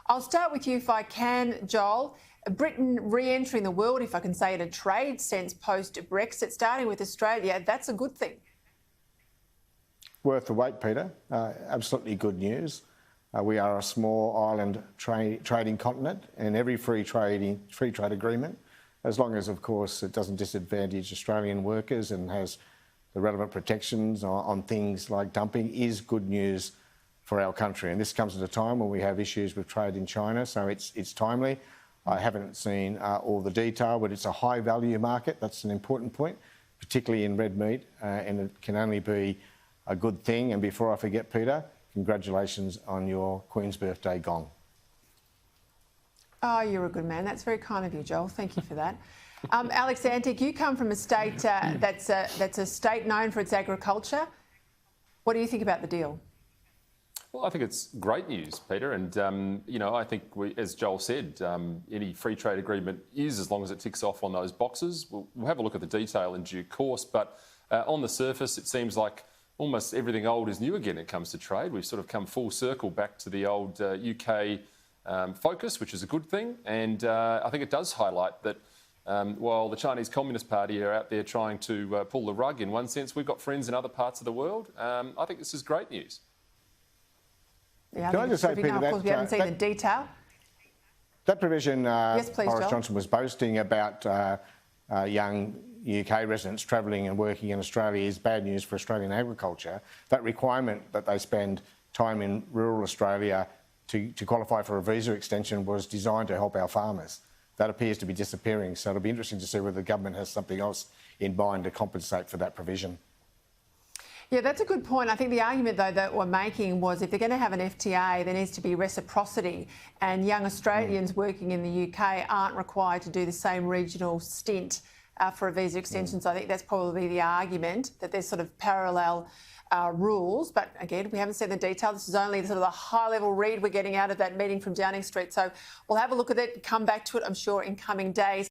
I'll start with you if I can, Joel. Britain re-entering the world, if I can say in a trade sense, post-Brexit, starting with Australia, that's a good thing. Worth the wait, Peter. Absolutely good news. We are a small island trading continent, and every free trade agreement, as long as, of course, it doesn't disadvantage Australian workers and has the relevant protections on things like dumping, is good news for our country. And this comes at a time when we have issues with trade in China, so it's timely. I haven't seen all the detail, but it's a high-value market. That's an important point, particularly in red meat, and it can only be a good thing. And before I forget, Peter, congratulations on your Queen's birthday gone. Oh, you're a good man. That's very kind of you, Joel. Thank you for that. Alex Antic, you come from a state that's a state known for its agriculture. What do you think about the deal? Well, I think it's great news, Peter. And, you know, I think, as Joel said, any free trade agreement is, as long as it ticks off on those boxes. We'll have a look at the detail in due course. But on the surface, it seems like almost everything old is new again when it comes to trade. We've sort of come full circle back to the old UK focus, which is a good thing. And I think it does highlight that while the Chinese Communist Party are out there trying to pull the rug in one sense, we've got friends in other parts of the world. I think this is great news. Yeah, Can I just say, Peter, of course, we haven't seen the detail. That provision yes, please, Boris Joel. Johnson was boasting about young UK residents travelling and working in Australia is bad news for Australian agriculture. That requirement that they spend time in rural Australia to qualify for a visa extension was designed to help our farmers. That appears to be disappearing, so it'll be interesting to see whether the government has something else in mind to compensate for that provision. Yeah, that's a good point. I think the argument, though, that we're making was if they're going to have an FTA, there needs to be reciprocity, and young Australians working in the UK aren't required to do the same regional stint for a visa extension. So I think that's probably the argument, that there's sort of parallel rules. But again, we haven't seen the detail. This is only sort of the high-level read we're getting out of that meeting from Downing Street. So we'll have a look at it, come back to it, I'm sure, in coming days.